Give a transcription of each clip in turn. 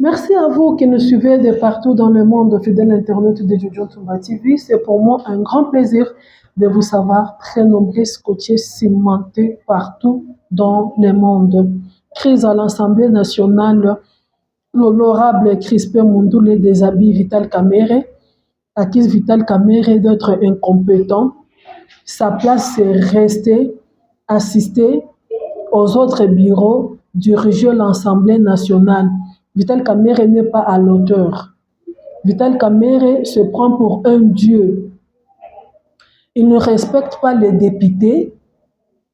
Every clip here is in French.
Merci à vous qui nous suivez de partout dans le monde, fidèles internautes de Jojo Tumba TV. C'est pour moi un grand plaisir de vous savoir très nombreux, scotchés, cimentés partout dans le monde. Crise à l'Assemblée nationale, l'honorable Crispin Mundule déshabille Vital Kamerhe, accuse Vital Kamerhe d'être incompétent. Sa place, c'est rester, assister aux autres bureaux, diriger l'Assemblée nationale. Vital Kamerhe n'est pas à l'auteur. Vital Kamerhe se prend pour un dieu. Il ne respecte pas les députés.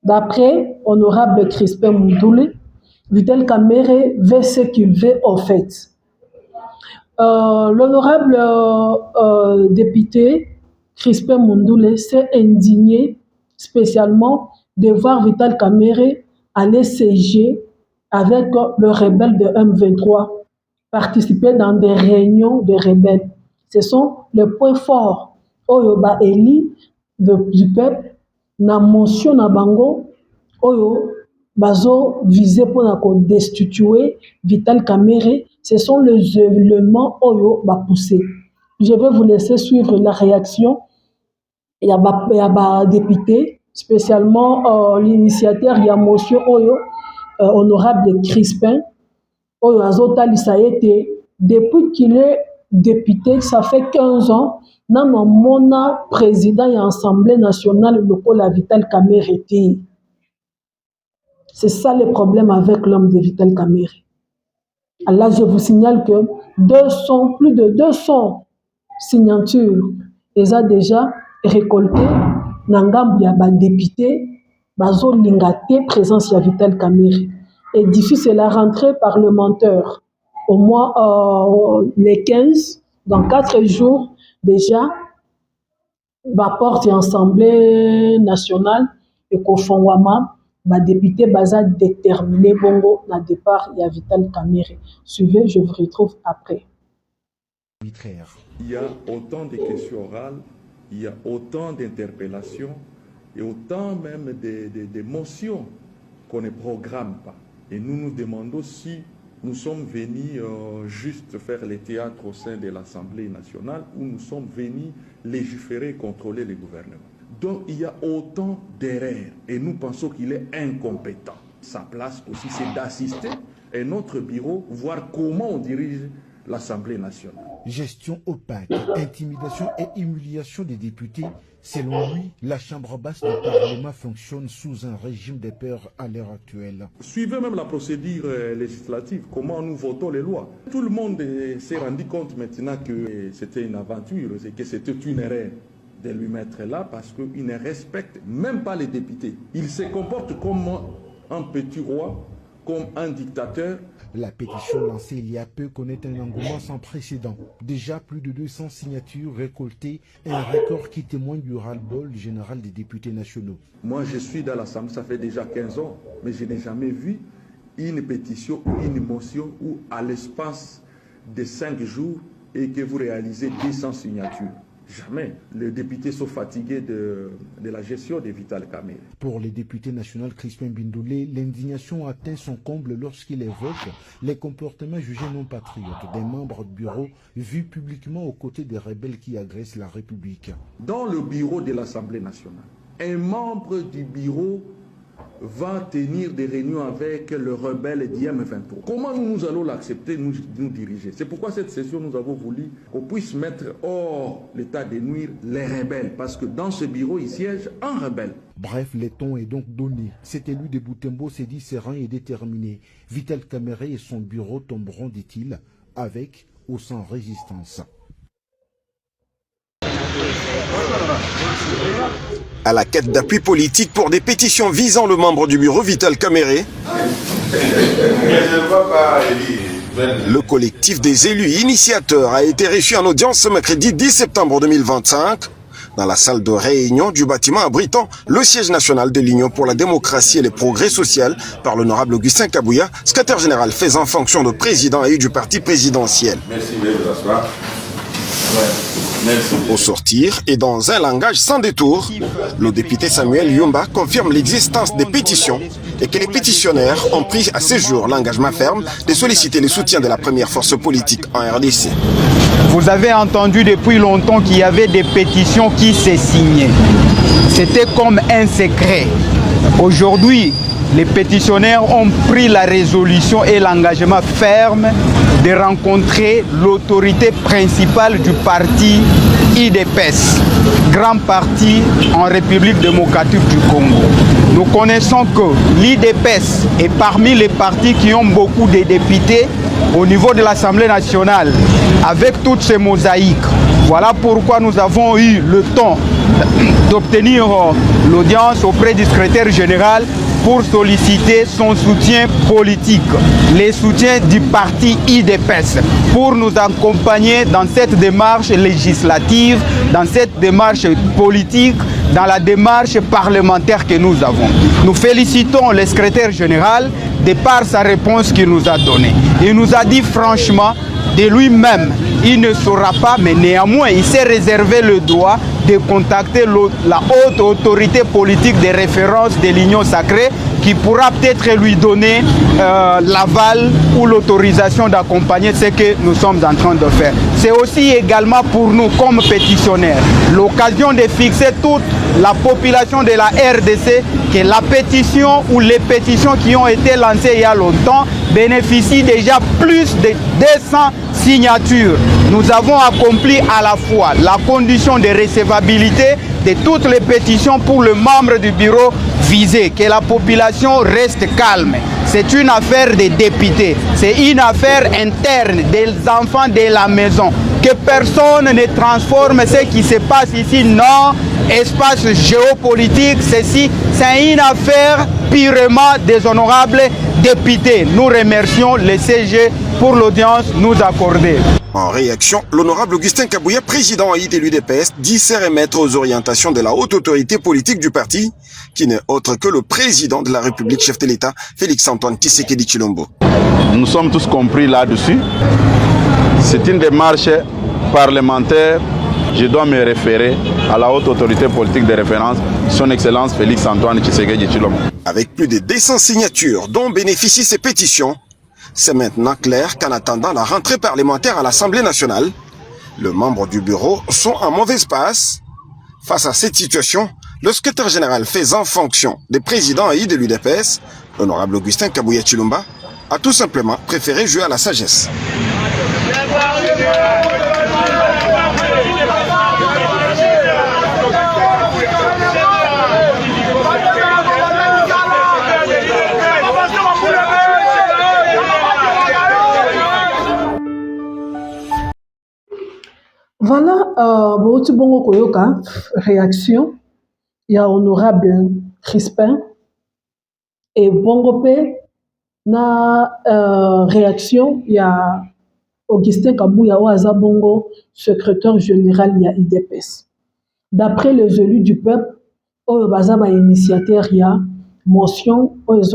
D'après honorable Crispin Mundule, Vital Kamerhe veut ce qu'il veut au fait. L'honorable député Crispin Mundule s'est indigné spécialement de voir Vital Kamerhe aller siéger avec le rebelle de M23, participer dans des réunions de rebelles. Ce sont les points forts oyo ba éli du peuple na motion na bango oyo bazo visé pour destituer Vital Kamerhe. Ce sont les éléments oyo ba poussé. Je vais vous laisser suivre la réaction. Il y a ba député, spécialement l'initiateur, il y a motion oyo honorable Crispin oyo azotalisa ete depuis qu'il est député, ça fait 15 ans, na mona président de l'Assemblée nationale lokola Vital Kamerhe. C'est ça le problème avec l'homme de Vital Kamerhe. Alors je vous signale que plus de 200 signatures les a déjà récoltées na ngambu ya ba député bazo lingate présence ya Vital Kamerhe. Et d'ici la rentrée parlementaire, au mois les 15, dans 4 jours déjà, la porte l'Assemblée nationale et qu'au fond les députés baza déterminé bongo na départ il y a Vital Kamerhe. Suivez, je vous retrouve après. Il y a autant de questions orales, il y a autant d'interpellations et autant même de motions qu'on ne programme pas. Et nous nous demandons si nous sommes venus juste faire le théâtre au sein de l'Assemblée nationale ou nous sommes venus légiférer et contrôler le gouvernement. Donc il y a autant d'erreurs et nous pensons qu'il est incompétent. Sa place aussi, c'est d'assister à notre bureau, voir comment on dirige l'Assemblée nationale. Gestion opaque, intimidation et humiliation des députés. Selon lui, la Chambre basse du Parlement fonctionne sous un régime de peur à l'heure actuelle. Suivez même la procédure législative, comment nous votons les lois. Tout le monde s'est rendu compte maintenant que c'était une aventure et que c'était une erreur de lui mettre là parce qu'il ne respecte même pas les députés. Il se comporte comme un petit roi, comme un dictateur. La pétition lancée il y a peu connaît un engouement sans précédent. Déjà plus de 200 signatures récoltées, un record qui témoigne du ras-le-bol général des députés nationaux. Moi je suis dans l'Assemblée, ça fait déjà 15 ans, mais je n'ai jamais vu une pétition ou une motion où à l'espace de 5 jours et que vous réalisez 200 signatures. Jamais. Les députés sont fatigués de la gestion de Vital Kamerhe. Pour les députés nationaux Crispin Mundule, l'indignation atteint son comble lorsqu'il évoque les comportements jugés non patriotes des membres du bureau vus publiquement aux côtés des rebelles qui agressent la République. Dans le bureau de l'Assemblée nationale, un membre du bureau va tenir des réunions avec le rebelle d'IM23. Comment nous allons l'accepter, nous diriger? C'est pourquoi cette session, nous avons voulu qu'on puisse mettre hors l'état de nuire les rebelles, parce que dans ce bureau, il siège un rebelle. Bref, le ton est donc donné. Cet élu de Boutembo s'est dit serein et déterminé. Vital Kamerhe et son bureau tomberont, dit-il, avec ou sans résistance. À la quête d'appui politique pour des pétitions visant le membre du bureau Vital Kamerhe, le collectif des élus initiateurs a été reçu en audience ce mercredi 10 septembre 2025 dans la salle de réunion du bâtiment abritant le siège national de l'Union pour la démocratie et le progrès social par l'honorable Augustin Kabouya, secrétaire général faisant fonction de président et du parti présidentiel. Merci de vous asseoir. Au sortir et dans un langage sans détour, le député Samuel Yumba confirme l'existence des pétitions et que les pétitionnaires ont pris à ce jour l'engagement ferme de solliciter le soutien de la première force politique en RDC. Vous avez entendu depuis longtemps qu'il y avait des pétitions qui s'est signées. C'était comme un secret. Aujourd'hui, les pétitionnaires ont pris la résolution et l'engagement ferme de rencontrer l'autorité principale du parti IDPS, grand parti en République démocratique du Congo. Nous connaissons que l'IDPS est parmi les partis qui ont beaucoup de députés au niveau de l'Assemblée nationale, avec toutes ces mosaïques. Voilà pourquoi nous avons eu le temps d'obtenir l'audience auprès du secrétaire général pour solliciter son soutien politique, les soutiens du parti IDPS, pour nous accompagner dans cette démarche législative, dans cette démarche politique, dans la démarche parlementaire que nous avons. Nous félicitons le secrétaire général de par sa réponse qu'il nous a donnée. Il nous a dit franchement, de lui-même, il ne saura pas, mais néanmoins, il s'est réservé le droit de contacter la haute autorité politique de référence de l'Union sacrée qui pourra peut-être lui donner l'aval ou l'autorisation d'accompagner ce que nous sommes en train de faire. C'est aussi également pour nous, comme pétitionnaires, l'occasion de fixer toute la population de la RDC que la pétition ou les pétitions qui ont été lancées il y a longtemps bénéficient déjà plus de 200 signatures. Nous avons accompli à la fois la condition de recevabilité de toutes les pétitions pour le membre du bureau visé, que la population reste calme. C'est une affaire des députés, c'est une affaire interne des enfants de la maison. Que personne ne transforme ce qui se passe ici, non, espace géopolitique, ceci, c'est une affaire purement des honorables députés. Nous remercions le CG pour l'audience nous accordée. En réaction, l'honorable Augustin Kabouya, président de l'UDPS, dit se remettre aux orientations de la haute autorité politique du parti, qui n'est autre que le président de la République, chef de l'État, Félix-Antoine Tshisekedi Tshilombo. Nous sommes tous compris là-dessus. C'est une démarche parlementaire. Je dois me référer à la haute autorité politique de référence, son Excellence Félix-Antoine Tshisekedi Tshilombo. Avec plus de 200 signatures dont bénéficient ces pétitions, c'est maintenant clair qu'en attendant la rentrée parlementaire à l'Assemblée nationale, les membres du bureau sont en mauvaise passe. Face à cette situation, le secrétaire général faisant fonction de président de l'UDPS, l'honorable Augustin Kabouya Tshilombo, a tout simplement préféré jouer à la sagesse. Voilà, bongo koyoka, réaction, il y a honorable Crispin, et bongo pe, na réaction, il y a Augustin Kabouya Waza Bongo, secrétaire général, il y a IDPS. D'après les élus du peuple, Bazaba initiateur, il y a motion, ils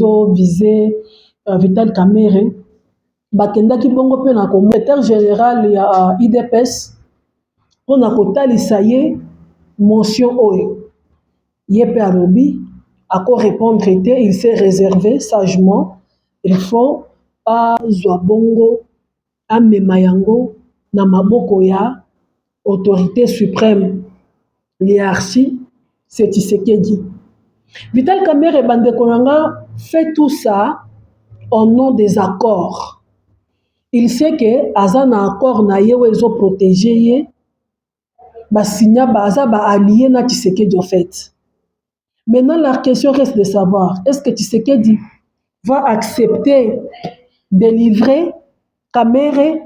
ont visé Vital Kamerhe. Bakendaki bongo pe na secrétaire général ya IDPS on a kotalisa ye motion oyo ye pe alobi ako répondre te, il s'est réservé sagement, il faut azwa bongo amema yango na maboko ya autorité suprême hiérarchie, c'est Tshisekedi. Vital Kamerhe bandeko nanga fait tout ça au nom des accords. Il sait que Azana accord na ye wezo protéger ye ba signa baza ba allié na Tshisekedi en fait. Maintenant la question reste de savoir est-ce que Tshisekedi va accepter de livrer Kamerhe?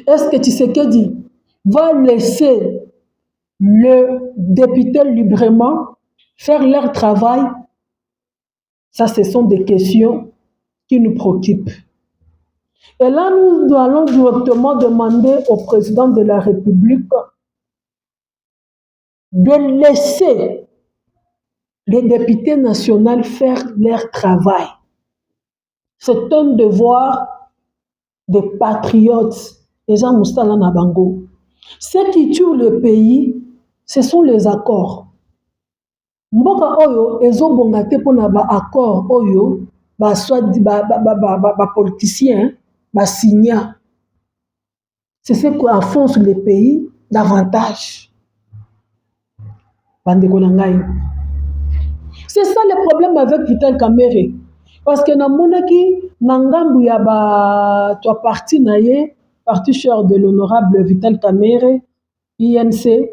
Est-ce que Tshisekedi va laisser le député librement faire leur travail? Ça, ce sont des questions qui nous préoccupent. Et là, nous allons directement demander au président de la République de laisser les députés nationaux faire leur travail. C'est un devoir des patriotes. Les gens Moustala Nabango. Ce qui tue le pays, ce sont les accords. Mboka oyo ezobonga te mpona accord oyo politiciens signa. C'est ce qui enfonce le pays davantage. C'est ça le problème avec Vital Kamerhe. Parce que na monaki nangambu ya toi parti naye, parti cher de l'honorable Vital Kamerhe, INC,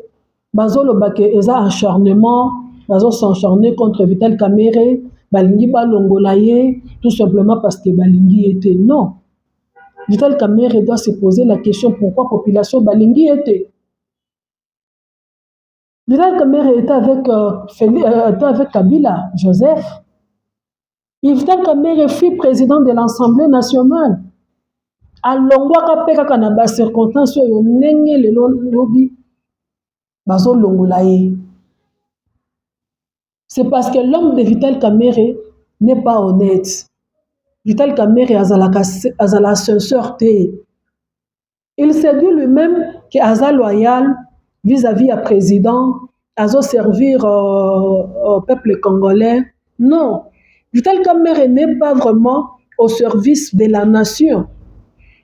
bazolo bake eza acharnement, bazo s'acharner contre Vital Kamerhe, balingi balongola ye, tout simplement parce que balingi était. Non. Vital Kamerhe doit se poser la question pourquoi la population balingi était. Vital Kamerhe était avec Kabila, Joseph. Et Vital Kamerhe fut président de l'Assemblée nationale. Alongwaka pe kaka na ba circonstance oyo ndenge lelo lobi bazo longola ye. C'est parce que l'homme de Vital Kamerhe n'est pas honnête. Vital Kamerhe azala censeur te. Il s'est dit lui-même que aza loyal vis-à-vis à président, azo servir au peuple congolais. Non, Vital Kamerhe n'est pas vraiment au service de la nation.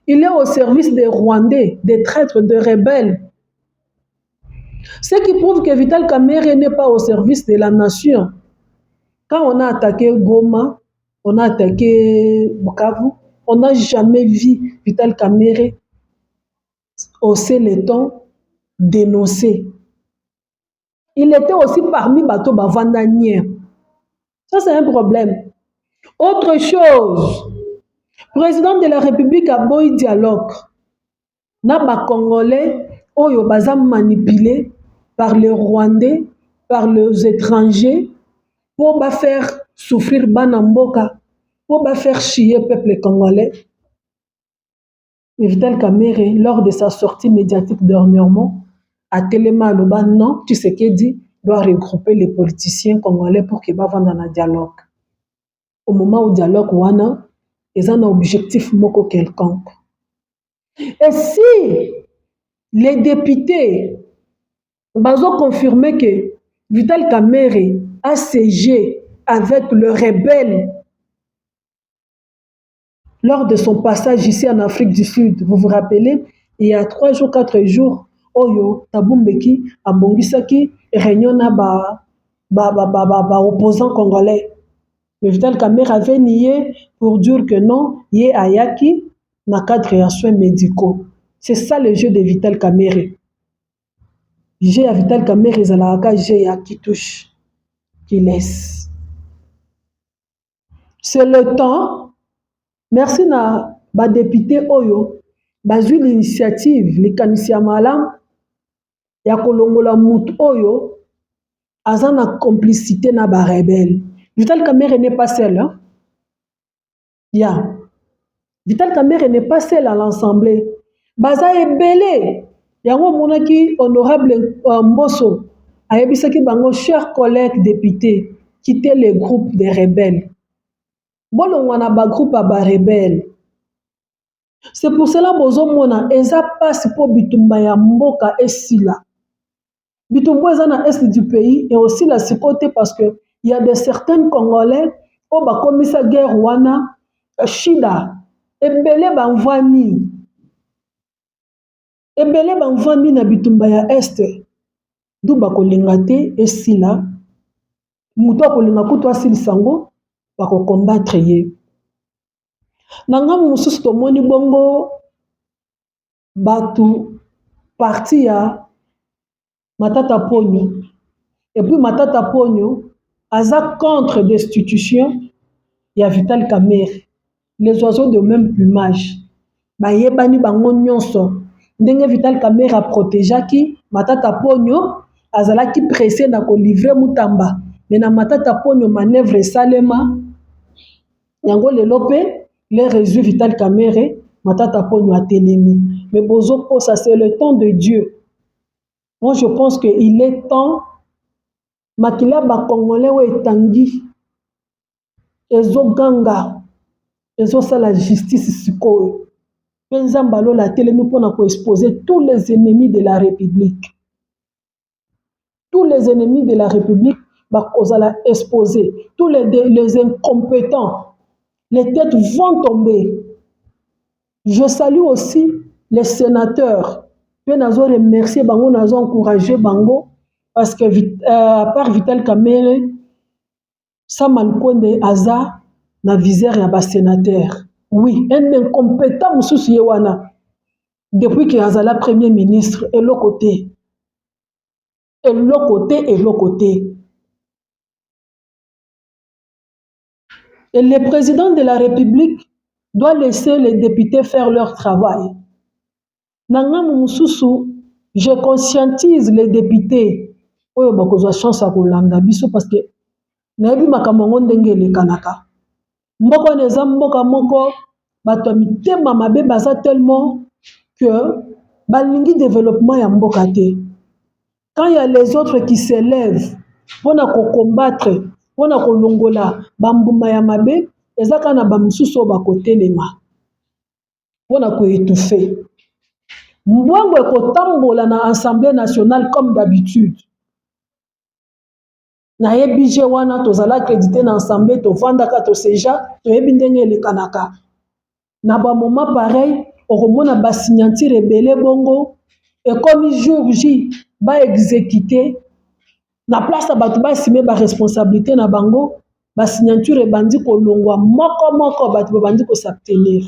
Il est au service des Rwandais, des traîtres, des rebelles. Ce qui prouve que Vital Kamerhe n'est pas au service de la nation. Quand on a attaqué Goma, on a attaqué Bukavu, on n'a jamais vu Vital Kamerhe hausser les tons, dénoncer. Il était aussi parmi Bato Bavandanier. Ça, c'est un problème. Autre chose, président de la République a beau dialogue. Na ba Congolais, oyo baza manipulés par les Rwandais, par les étrangers, pour faire souffrir Banamboka, pour faire chier le peuple congolais. Vital Kamerhe, lors de sa sortie médiatique dernièrement, à Téléma Loba, non, tu sais qu'il dit, doit regrouper les politiciens congolais pour qu'ils vont dans un dialogue. Au moment où le dialogue wana, ils ont un objectif moko quelconque. Et si les députés ont confirmé que Vital Kamerhe a siégé avec le rebelle lors de son passage ici en Afrique du Sud, vous vous rappelez, il y a 3 jours, 4 jours, Oyo, Tabumbeki, Abongisaki, réunion na opposants congolais. Mais Vital Kamerhe avait nié pour dire que non, il y a Ayaki, na cadre et soins médicaux. C'est ça le jeu de Vital Kamerhe. J'ai à Vital Kamerhe, Zalaka, j'ai à qui touche, qui laisse. C'est le temps. Merci na ba député Oyo, bazu l'initiative, les kanisia malam, ya kolongola mout Oyo, azana complicité na ba rebelle. Vital Kamerhe n'est pas seul. Hein? Yeah. Vital Kamerhe n'est pas seul à l'Assemblée. Baza ebele. Yango monaki honorable Mbosso. Ayebisaki bango chers collègues députés, quittez le groupe des rebelles. Bon, on a un groupe à rebelles. C'est pour cela que Bozomona, eza passe pour Bitumba ya Mboka et Sila. Bitumba est dans l'est du pays et aussi la côté parce que il y a de certains Congolais au ba komisa guerre wana shida ebele banvami na Bitumba ya est du ba kolingate et Sila muto kolinga kuto asili sango ba ko combattre ye. Nanga mususu tomoni bongo batu parti ya Matata Ponyo. Et puis Matata Ponyo aza contre destitution ya Vital Kamerhe. Les oiseaux de même plumage. Ba yebani bango nyonso. Ndenge Vital Kamerhe a protégé Matata Ponyo azalaki pressé na ko livrer mutamba. Mais na Matata Ponyo manœuvre salema yango lelope les réseaux Vital Kamerhe Matata Ponyo a télémi. Mais bozo ça c'est le temps de Dieu. Moi je pense qu'il est temps makila ba Congolais ou etangi ezo ganga ezo sa la justice sikoyo. Penzambalo la télémi pour na ko exposer tous les ennemis de la République. Tous les ennemis de la République bakozala exposés. Tous les incompétents, les têtes vont tomber. Je salue aussi les sénateurs. Je remercier bango, nazo encourager bango parce que à part Vital Kamerhe, Saman Konde aza na viseur ya ba sénateur. Oui, un incompétent mususu yewana depuis que azala premier ministre et l'autre côté. Et l'autre côté, et l'autre côté. Et le président de la République doit laisser les députés faire leur travail. Nanga mususu, je conscientise les députés. Oyo bakozwa chance à kolanda biso parce que nayebi makambo ndenge elekanaka. Mboko neza mboka moko bato mitema mabe baza tellement que balingi développement ya mboka te. Quand il y a les autres qui s'élèvent pour combattre, pour kolongola bambuma ya mabe, ezaka na bamsuso bakotelema pour étouffer. Mbwango ekotambola na Assemblée nationale comme d'habitude. Na yebije wana tozala crédité na Assemblée to vandaka to seja to yebi ndenge elekanaka. Na ba moment pareil, okomona ba signature ebele bongo et comme jour J ba exécuter na place bato ba assumer ba responsabilité na bango, ba signature ebandi kolongwa moko bato bandi ko s'abstenir.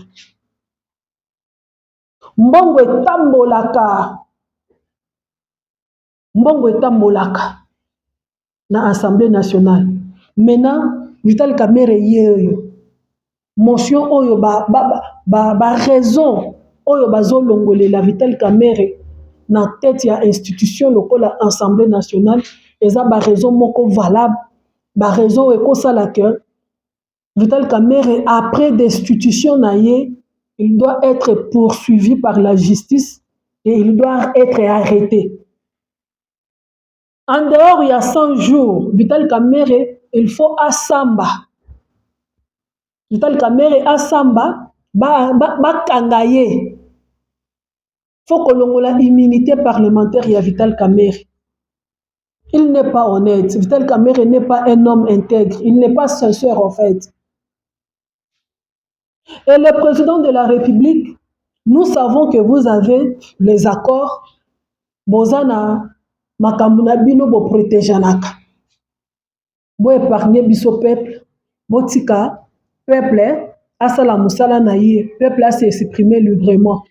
Mbongo etambolaka na Assemblée nationale. Maintenant, Vital Kamerhe yeyo. Motion oyo ba raison oyo bazo longole la Vital Kamerhe na tête ya institution lokola Assemblée nationale, eza ba raison moko valable, ba raison ekosala que Vital Kamerhe après destitution na ye, il doit être poursuivi par la justice et il doit être arrêté. En dehors, il y a 100 jours, Vital Kamerhe, il faut asamba. Vital Kamerhe asamba, ba kangaye. Faut que l'on ait l'immunité parlementaire, il y a Vital Kamerhe. Il n'est pas honnête. Vital Kamerhe n'est pas un homme intègre. Il n'est pas sincère en fait. Et le président de la République, nous savons que vous avez les accords. Bozana, makamuna bino bo protégeanaka. Bo épargner biso peuple, bo tika peuple asala musala na ye, peuple a s'exprimer librement.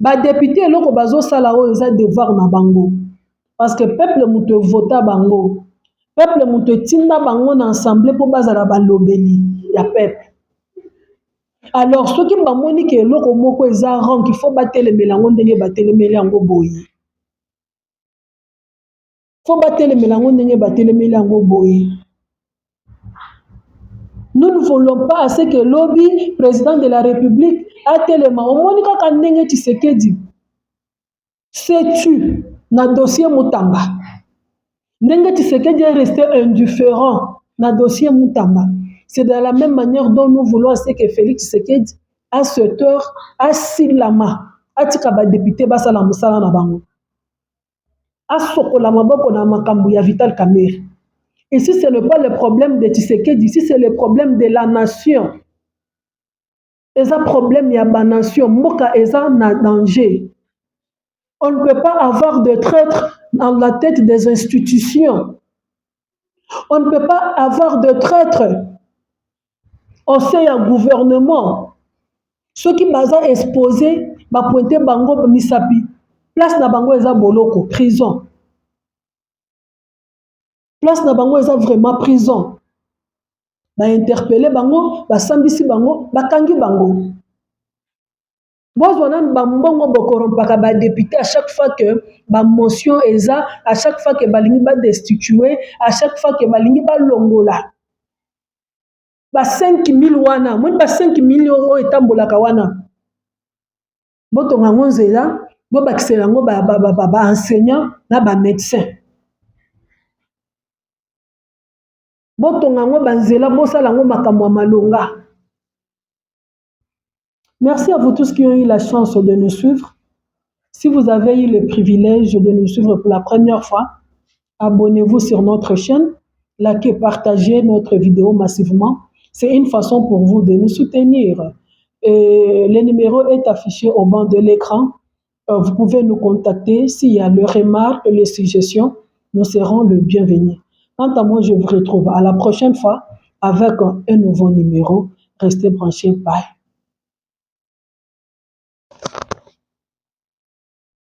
Ba député loko bazo sala o eza devoir na bango. Parce que peuple muto vota bango. Peuple muto tinda bango na assemblée po bazala balobeli ya peuple. Alors ceux qui bamoni ke loko moko eza rang qu'il faut batelemela ngo ndenge batelemeli yango boyi. Faut batelemela ngo ndenge batelemeli yango boyi. Nous ne voulons pas assez que lobby président de la République a tellement omoni kaka ndenge Tshisekedi. Sais-tu na dossier Mutamba. Ndenge Tshisekedi est resté indifférent na dossier Mutamba. C'est de la même manière dont nous voulons c'est que Félix Tshisekedi à cette heure a silama atika ba député basala musala na bango. A sokola maboko na makambu ya Vital Kamerhe. Ici ce n'est pas le problème de Tshisekedi, ici c'est le problème de la nation. Et ça problème ya ba nation, moka eza na danger. On ne peut pas avoir de traîtres dans la tête des institutions. On ne peut pas avoir de traîtres au sein du gouvernement. Ceux qui sont exposés, va pointer bango misapi. Place na bango eza boloko, prison. Place na bango eza vraiment prison. Ba interpeller bango, ba sambisi bango, ba kangi bango. Bozwana bambongo bokorompaka ba député à chaque fois que ba motion eza, à chaque fois que balingi ba destituer, à chaque fois que balingi ba longola. Ba 5000 wana, moi ba 5000 € etambolaka wana. Botonga ngonzela, bo bakisela ngo ba enseignant na ba médecin. Botonga ngo banzela bosala ngo makambo malonga. Merci à vous tous qui ont eu la chance de nous suivre. Si vous avez eu le privilège de nous suivre pour la première fois, abonnez-vous sur notre chaîne likez, partagez notre vidéo massivement. C'est une façon pour vous de nous soutenir. Le numéro est affiché au bas de l'écran. Vous pouvez nous contacter s'il y a des remarques, les suggestions. Nous serons le bienvenu. Quant à moi, je vous retrouve à la prochaine fois avec un nouveau numéro. Restez branchés. Bye.